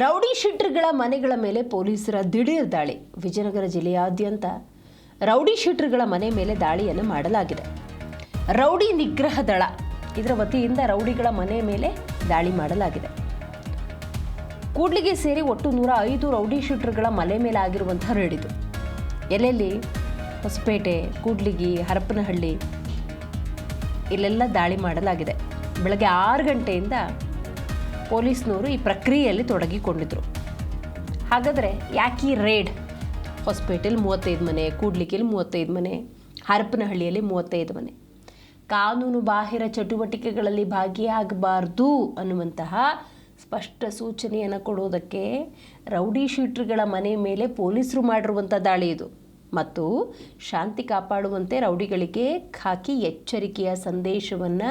Rowdy ಶೀಟರ್ಗಳ ಮನೆಗಳ ಮೇಲೆ ಪೊಲೀಸರ ದಿಢೀರ್ ದಾಳಿ. ವಿಜಯನಗರ ಜಿಲ್ಲೆಯಾದ್ಯಂತ ರೌಡಿ ಶೀಟರ್ಗಳ ಮನೆ ಮೇಲೆ ದಾಳಿಯನ್ನು ಮಾಡಲಾಗಿದೆ. ರೌಡಿ ನಿಗ್ರಹ ದಳ ಇದರ ವತಿಯಿಂದ ರೌಡಿಗಳ ಮನೆ ಮೇಲೆ ದಾಳಿ ಮಾಡಲಾಗಿದೆ. ಕೂಡ್ಲಿಗೆ ಸೇರಿ ಒಟ್ಟು 105 ರೌಡಿ ಶೀಟರ್ಗಳ ಮನೆ ಮೇಲೆ ಆಗಿರುವಂತಹ ರೇಡ್ ಇದು. ಎಲ್ಲೆಲ್ಲಿ? ಹೊಸಪೇಟೆ, ಕೂಡ್ಲಿಗಿ, ಹರಪನಹಳ್ಳಿ ಇಲ್ಲೆಲ್ಲ ದಾಳಿ ಮಾಡಲಾಗಿದೆ. ಬೆಳಗ್ಗೆ 6 ಗಂಟೆಯಿಂದ ಪೊಲೀಸ್ನವರು ಈ ಪ್ರಕ್ರಿಯೆಯಲ್ಲಿ ತೊಡಗಿಕೊಂಡಿದ್ರು. ಹಾಗಾದರೆ ಯಾಕೆ ಈ ರೇಡ್? ಹೊಸಪೇಟೆಯಲ್ಲಿ 35 ಮನೆ, ಕೂಡ್ಲಿಗಿಯಲ್ಲಿ 35 ಮನೆ, ಹರಪನಹಳ್ಳಿಯಲ್ಲಿ 35 ಮನೆ. ಕಾನೂನು ಬಾಹಿರ ಚಟುವಟಿಕೆಗಳಲ್ಲಿ ಭಾಗಿಯಾಗಬಾರ್ದು ಅನ್ನುವಂತಹ ಸ್ಪಷ್ಟ ಸೂಚನೆಯನ್ನು ಕೊಡೋದಕ್ಕೆ ರೌಡಿ ಶೀಟರ್ಗಳ ಮನೆ ಮೇಲೆ ಪೊಲೀಸರು ಮಾಡಿರುವಂಥ ದಾಳಿ ಇದು. ಮತ್ತು ಶಾಂತಿ ಕಾಪಾಡುವಂತೆ ರೌಡಿಗಳಿಗೆ ಖಾಕಿ ಎಚ್ಚರಿಕೆಯ ಸಂದೇಶವನ್ನು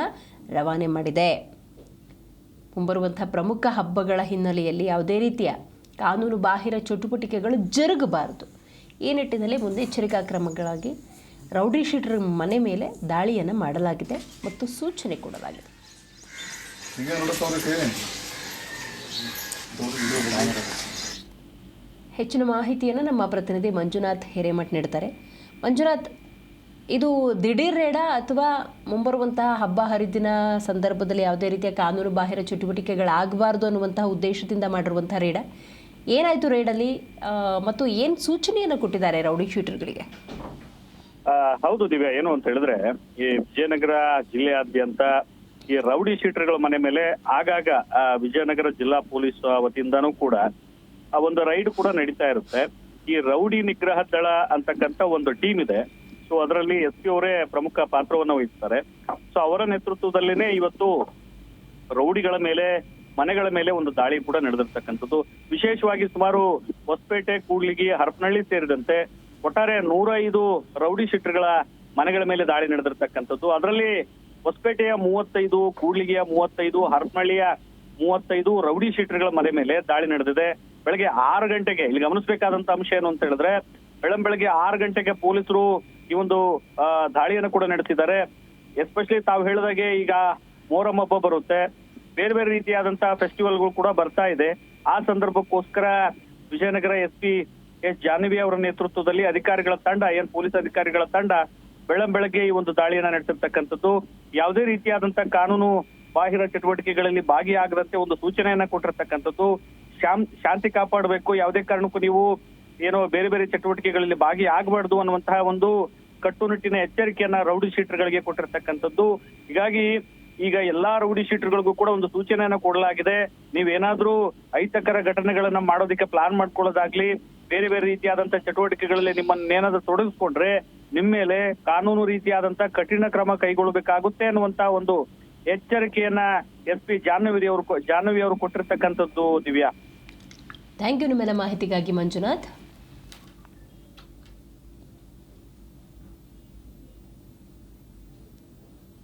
ರವಾನೆ ಮಾಡಿದೆ. ಮುಂಬರುವಂಥ ಪ್ರಮುಖ ಹಬ್ಬಗಳ ಹಿನ್ನೆಲೆಯಲ್ಲಿ ಯಾವುದೇ ರೀತಿಯ ಕಾನೂನು ಬಾಹಿರ ಚಟುವಟಿಕೆಗಳು ಜರುಗಬಾರದು. ಈ ನಿಟ್ಟಿನಲ್ಲಿ ಮುನ್ನೆಚ್ಚರಿಕಾ ಕ್ರಮಗಳಾಗಿ ರೌಡಿ ಶೀಟರ್ ಮನೆ ಮೇಲೆ ದಾಳಿಯನ್ನು ಮಾಡಲಾಗಿದೆ ಮತ್ತು ಸೂಚನೆ ಕೊಡಲಾಗಿದೆ. ಹೆಚ್ಚಿನ ಮಾಹಿತಿಯನ್ನು ನಮ್ಮ ಪ್ರತಿನಿಧಿ ಮಂಜುನಾಥ್ ಹಿರೇಮಠ್ ನೀಡ್ತಾರೆ. ಮಂಜುನಾಥ್, ಇದು ದಿಢೀರ್ ರೇಡಾ ಅಥವಾ ಮುಂಬರುವಂತಹ ಹಬ್ಬ ಹರಿದಿನ ಸಂದರ್ಭದಲ್ಲಿ ಯಾವುದೇ ರೀತಿಯ ಕಾನೂನು ಬಾಹಿರ ಚಟುವಟಿಕೆಗಳಾಗಬಾರ್ದು ಅನ್ನುವಂತಹ ಉದ್ದೇಶದಿಂದ ಮಾಡಿರುವಂತಹ ರೇಡಾ? ಏನಾಯಿತು ರೇಡಲ್ಲಿ ಮತ್ತು ಏನು ಸೂಚನೆಯನ್ನು ಕೊಟ್ಟಿದ್ದಾರೆ ರೌಡಿ ಶೀಟರ್ಗಳಿಗೆ? ಹೌದು ದಿವ್ಯಾ, ಏನು ಅಂತ ಹೇಳಿದ್ರೆ ಈ ವಿಜಯನಗರ ಜಿಲ್ಲೆಯಾದ್ಯಂತ ಈ ರೌಡಿ ಶೀಟರ್ಗಳ ಮನೆ ಮೇಲೆ ಆಗಾಗ ವಿಜಯನಗರ ಜಿಲ್ಲಾ ಪೊಲೀಸ್ ವತಿಯಿಂದಾನೂ ಕೂಡ ಒಂದು ರೈಡ್ ಕೂಡ ನಡೀತಾ ಇರುತ್ತೆ. ಈ ರೌಡಿ ನಿಗ್ರಹ ದಳ ಅಂತಕ್ಕಂಥ ಒಂದು ಟೀಮ್ ಇದೆ. ಸೊ ಅದರಲ್ಲಿ SP ಅವರೇ ಪ್ರಮುಖ ಪಾತ್ರವನ್ನು ವಹಿಸ್ತಾರೆ. ಸೊ ಅವರ ನೇತೃತ್ವದಲ್ಲಿನೇ ಇವತ್ತು ರೌಡಿಗಳ ಮೇಲೆ ಮನೆಗಳ ಮೇಲೆ ಒಂದು ದಾಳಿ ಕೂಡ ನಡೆದಿರ್ತಕ್ಕಂಥದ್ದು. ವಿಶೇಷವಾಗಿ ಸುಮಾರು ಹೊಸಪೇಟೆ, ಕೂಡ್ಲಿಗಿ, ಹರಪನಹಳ್ಳಿ ಸೇರಿದಂತೆ ಒಟ್ಟಾರೆ 105 ರೌಡಿ ಶೀಟರ್ಗಳ ಮನೆಗಳ ಮೇಲೆ ದಾಳಿ ನಡೆದಿರ್ತಕ್ಕಂಥದ್ದು. ಅದರಲ್ಲಿ ಹೊಸಪೇಟೆಯ 35, ಕೂಡ್ಲಿಗಿಯ 35, ಹರಪನಹಳ್ಳಿಯ 35 ರೌಡಿ ಶೀಟರ್ಗಳ ಮನೆ ಮೇಲೆ ದಾಳಿ ನಡೆದಿದೆ. ಬೆಳಗ್ಗೆ 6 ಗಂಟೆಗೆ ಇಲ್ಲಿ ಗಮನಿಸಬೇಕಾದಂತ ಅಂಶ ಏನು ಅಂತ ಹೇಳಿದ್ರೆ, ಬೆಳಗ್ಗೆ 6 ಗಂಟೆಗೆ ಪೊಲೀಸರು ಈ ಒಂದು ದಾಳಿಯನ್ನು ಕೂಡ ನಡೆಸಿದ್ದಾರೆ. ಎಸ್ಪೆಷಲಿ ತಾವು ಹೇಳಿದಾಗೆ ಈಗ ಮೊಹರಂ ಹಬ್ಬ ಬರುತ್ತೆ, ಬೇರೆ ಬೇರೆ ರೀತಿಯಾದಂತಹ ಫೆಸ್ಟಿವಲ್ಗಳು ಕೂಡ ಬರ್ತಾ ಇದೆ. ಆ ಸಂದರ್ಭಕ್ಕೋಸ್ಕರ ವಿಜಯನಗರ SP S ಜಾಹ್ನವಿ ಅವರ ನೇತೃತ್ವದಲ್ಲಿ ಅಧಿಕಾರಿಗಳ ತಂಡ, ಪೊಲೀಸ್ ಅಧಿಕಾರಿಗಳ ತಂಡ ಬೆಳಗ್ಗೆ ಈ ಒಂದು ದಾಳಿಯನ್ನ ನಡೆಸಿರ್ತಕ್ಕಂಥದ್ದು. ಯಾವುದೇ ರೀತಿಯಾದಂತಹ ಕಾನೂನು ಬಾಹಿರ ಚಟುವಟಿಕೆಗಳಲ್ಲಿ ಭಾಗಿಯಾಗದಂತೆ ಒಂದು ಸೂಚನೆಯನ್ನ ಕೊಟ್ಟಿರ್ತಕ್ಕಂಥದ್ದು. ಶಾಂತಿ ಕಾಪಾಡಬೇಕು, ಯಾವುದೇ ಕಾರಣಕ್ಕೂ ನೀವು ಏನೋ ಬೇರೆ ಬೇರೆ ಚಟುವಟಿಕೆಗಳಲ್ಲಿ ಭಾಗಿಯಾಗಬಾರ್ದು ಅನ್ನುವಂತಹ ಒಂದು ಕಟ್ಟುನಿಟ್ಟಿನ ಎಚ್ಚರಿಕೆಯನ್ನ ರೌಡಿ ಶೀಟರ್ಗಳಿಗೆ ಕೊಟ್ಟಿರ್ತಕ್ಕಂಥದ್ದು. ಹೀಗಾಗಿ ಈಗ ಎಲ್ಲಾ ರೌಡಿ ಶೀಟರ್ಗಳಿಗೂ ಕೂಡ ಒಂದು ಸೂಚನೆಯನ್ನ ಕೊಡಲಾಗಿದೆ. ನೀವೇನಾದ್ರೂ ಅಹಿತಕರ ಘಟನೆಗಳನ್ನ ಮಾಡೋದಕ್ಕೆ ಪ್ಲಾನ್ ಮಾಡ್ಕೊಳ್ಳೋದಾಗ್ಲಿ, ಬೇರೆ ಬೇರೆ ರೀತಿಯಾದಂತಹ ಚಟುವಟಿಕೆಗಳಲ್ಲಿ ನಿಮ್ಮನ್ನೇನಾದ್ರೂ ತೊಡಗಿಸ್ಕೊಂಡ್ರೆ ನಿಮ್ಮ ಮೇಲೆ ಕಾನೂನು ರೀತಿಯಾದಂತಹ ಕಠಿಣ ಕ್ರಮ ಕೈಗೊಳ್ಳಬೇಕಾಗುತ್ತೆ ಅನ್ನುವಂತ ಒಂದು ಎಚ್ಚರಿಕೆಯನ್ನ SP ಜಾಹ್ನವಿ ಅವರು ಕೊಟ್ಟಿರ್ತಕ್ಕಂಥದ್ದು. ದಿವ್ಯಾ, ಥ್ಯಾಂಕ್ ಯು ನಿಮ್ಮೆಲ್ಲ ಮಾಹಿತಿಗಾಗಿ ಮಂಜುನಾಥ್.